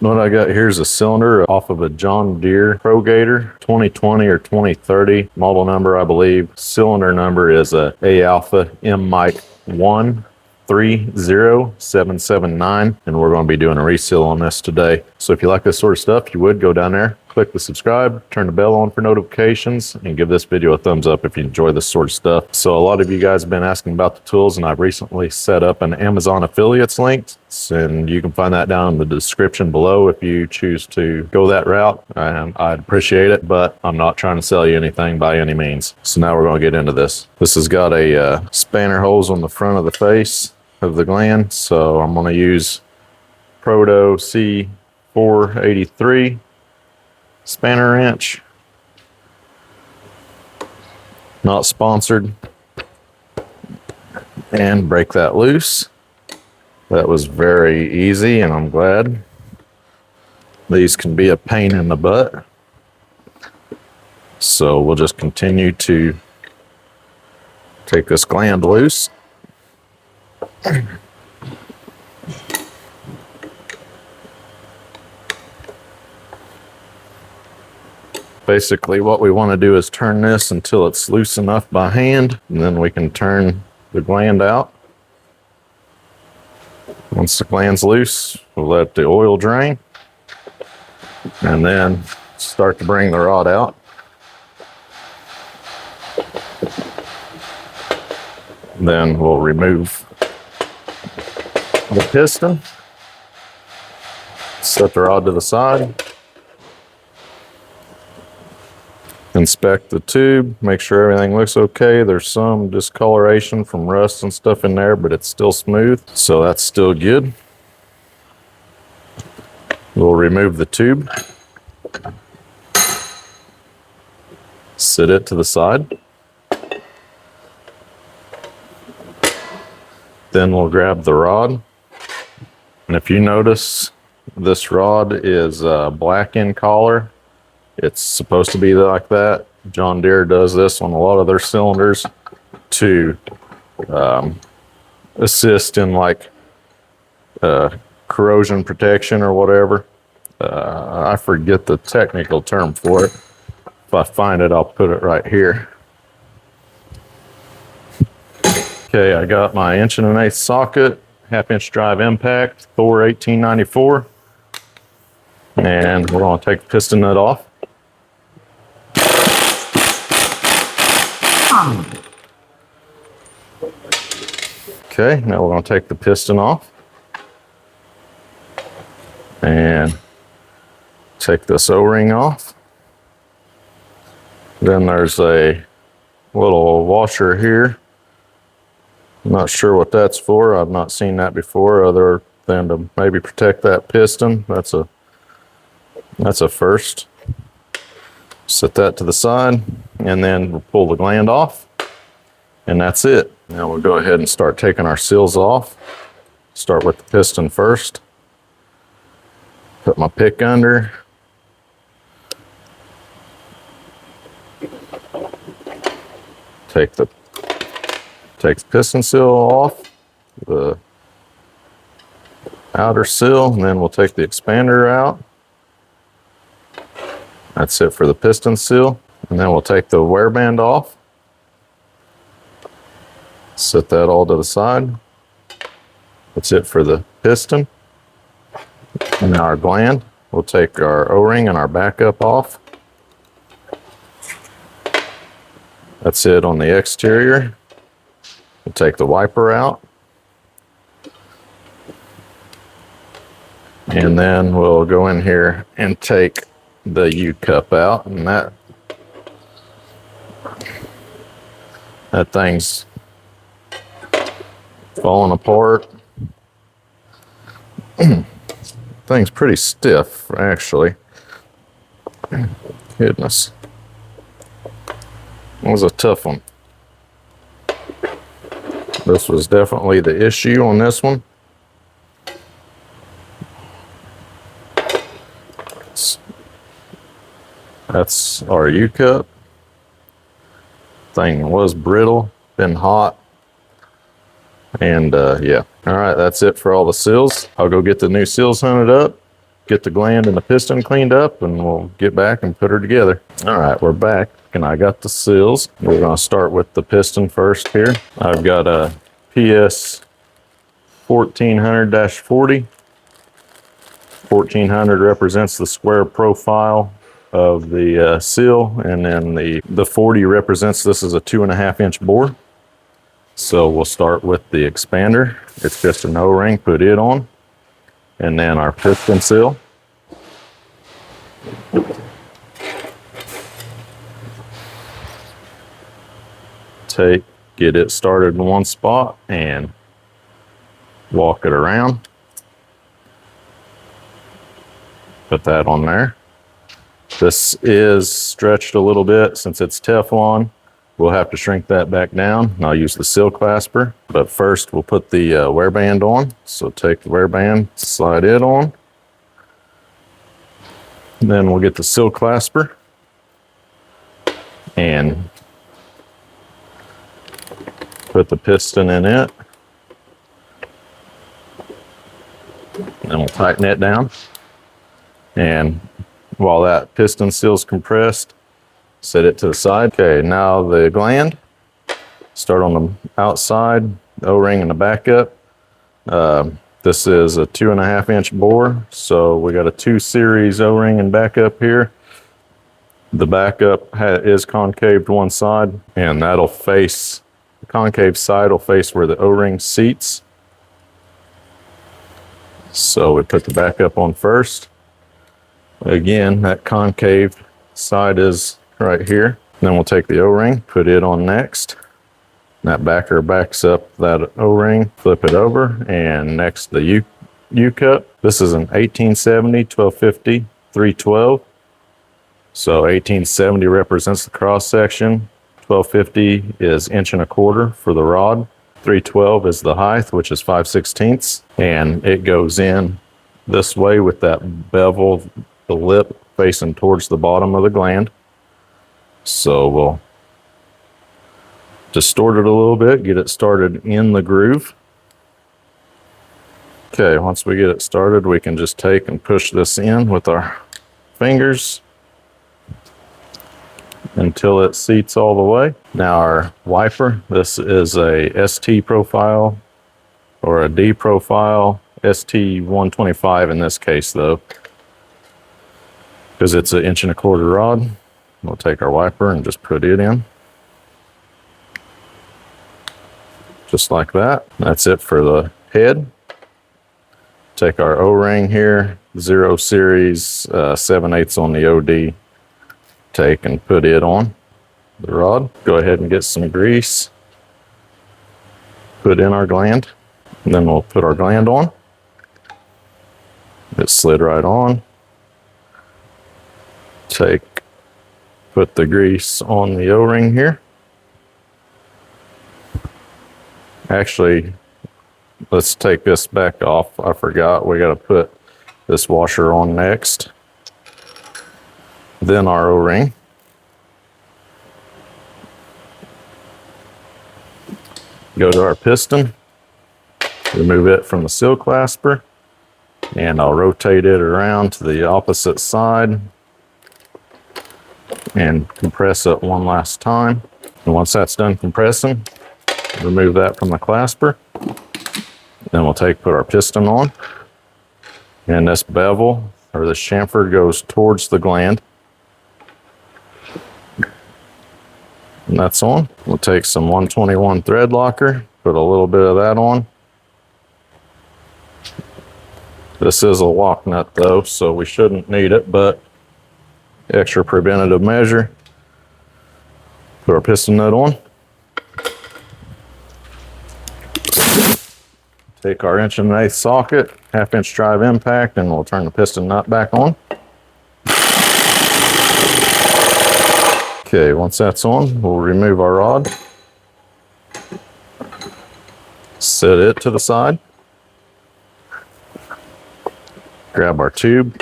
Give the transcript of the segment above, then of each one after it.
What I got here is a cylinder off of a John Deere ProGator 2020 or 2030 model number, I believe. Cylinder number is a Alpha M Mike 130779, and we're going to be doing a reseal on this today. So if you like this sort of stuff, you would go down there, click the subscribe, turn the bell on for notifications, and give this video a thumbs up if you enjoy this sort of stuff. So a lot of you guys have been asking about the tools, and I've recently set up an Amazon affiliates link, and you can find that down in the description below if you choose to go that route. I'd appreciate it, but I'm not trying to sell you anything by any means. So now we're going to get into this. This has got a spanner hose on the front of the face of the gland, so I'm going to use Proto C483 spanner wrench. Not sponsored. And break that loose. That was very easy, and I'm glad. These can be a pain in the butt. So we'll just continue to take this gland loose. Basically, what we want to do is turn this until it's loose enough by hand, and then we can turn the gland out. Once the gland's loose, we'll let the oil drain, and then start to bring the rod out. Then we'll remove the piston, set the rod to the side, inspect the tube, make sure everything looks okay. There's some discoloration from rust and stuff in there, but it's still smooth, so that's still good. We'll remove the tube, set it to the side. Then we'll grab the rod, and if you notice, this rod is black in color. It's supposed to be like that. John Deere does this on a lot of their cylinders to assist in like corrosion protection or whatever. I forget the technical term for it. If I find it, I'll put it right here. Okay, I got my 1 1/8" socket, 1/2" drive impact, Thor 1894. And we're going to take the piston nut off. Okay, now we're going to take the piston off and take this O-ring off. Then there's a little washer here. I'm not sure what that's for. I've not seen that before other than to maybe protect that piston. That's a first. Set that to the side, and then we'll pull the gland off, and that's it. Now we'll go ahead and start taking our seals off. Start with the piston first. Put my pick under. Take the piston seal off, the outer seal, and then we'll take the expander out. That's it for the piston seal. And then we'll take the wear band off. Set that all to the side. That's it for the piston. And now our gland. We'll take our O-ring and our backup off. That's it on the exterior. We'll take the wiper out. And then we'll go in here and take the U-cup out, and that thing's falling apart. Thing's pretty stiff, actually. Goodness. It was a tough one. This was definitely the issue on this one. That's our U-cup. Thing was brittle, been hot, and yeah. All right, that's it for all the seals. I'll go get the new seals hunted up, get the gland and the piston cleaned up, and we'll get back and put her together. All right, we're back, and I got the seals. We're gonna start with the piston first here. I've got a PS 1400-40. 1400 represents the square profile of the seal, and then the 40 represents this is a 2.5-inch bore. So we'll start with the expander. It's just an O-ring, put it on, and then our piston seal. Get it started in one spot and walk it around. Put that on there. This is stretched a little bit since it's Teflon. We'll have to shrink that back down. And I'll use the seal clasper, but first we'll put the wear band on. So take the wear band, slide it on. And then we'll get the seal clasper and put the piston in it. Then we'll tighten it down. And while that piston seal's compressed, set it to the side. Okay, now the gland. Start on the outside, the O-ring and the backup. This is a 2.5-inch bore, so we got a 2 series O-ring and backup here. The backup is concave to one side, and that'll face, the concave side will face where the O-ring seats. So we put the backup on first. Again, that concave side is right here. Then we'll take the O-ring, put it on next. That backer backs up that O-ring, flip it over, and next the U-cup. This is an 1870, 1250, 312. So 1870 represents the cross section. 1250 is 1.25 inches for the rod. 312 is the height, which is 5/16. And it goes in this way with that bevel, the lip facing towards the bottom of the gland. So we'll distort it a little bit, get it started in the groove. Okay, once we get it started, we can just take and push this in with our fingers until it seats all the way. Now our wiper, this is a ST profile or a D profile, ST 125 in this case though, because it's an 1.25 inch rod. We'll take our wiper and just put it in. Just like that. That's it for the head. Take our O-ring here, 0 series, 7/8 on the OD. Take and put it on the rod. Go ahead and get some grease. Put in our gland. And then we'll put our gland on. It slid right on. Put the grease on the O-ring here. Actually, let's take this back off. I forgot, we got to put this washer on next. Then our O-ring. Go to our piston. Remove it from the seal clasper. And I'll rotate it around to the opposite side and compress it one last time. And once that's done compressing, remove that from the clasper. Then we'll put our piston on. And this bevel, or this chamfer, goes towards the gland. And that's on. We'll take some 121 thread locker, put a little bit of that on. This is a lock nut though, so we shouldn't need it, but extra preventative measure. Put our piston nut on. Take our 1.1/8 socket, 1/2 inch drive impact, and we'll turn the piston nut back on. Okay, once that's on, we'll remove our rod. Set it to the side. Grab our tube,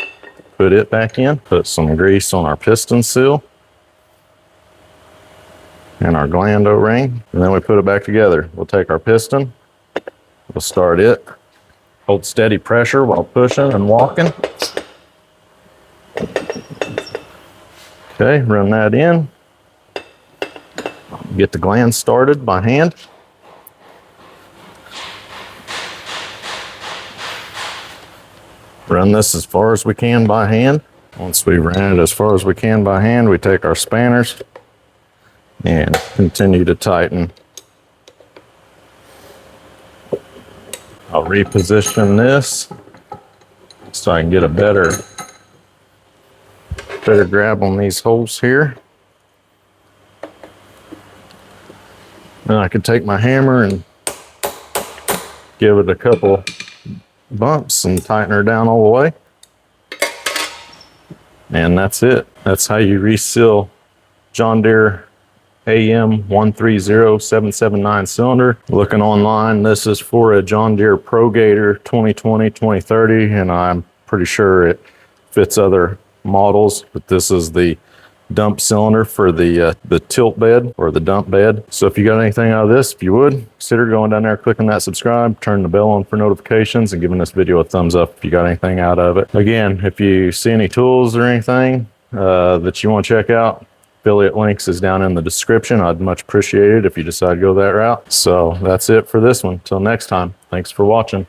put it back in, put some grease on our piston seal and our gland O-ring, and then we put it back together. We'll take our piston, we'll start it, hold steady pressure while pushing and walking. Okay, run that in. Get the gland started by hand. Run this as far as we can by hand. Once we ran it as far as we can by hand, we take our spanners and continue to tighten. I'll reposition this so I can get a better grab on these holes here. Then I can take my hammer and give it a couple bumps and tighten her down all the way. And that's it. That's how you reseal John Deere AM 130779 cylinder. Looking online, this is for a John Deere ProGator 2020-2030, and I'm pretty sure it fits other models, but this is the dump cylinder for the tilt bed or the dump bed. So if you got anything out of this, if you would, consider going down there, clicking that subscribe, turn the bell on for notifications, and giving this video a thumbs up if you got anything out of it. Again, if you see any tools or anything that you want to check out, affiliate links is down in the description. I'd much appreciate it if you decide to go that route. So that's it for this one. Till next time, thanks for watching.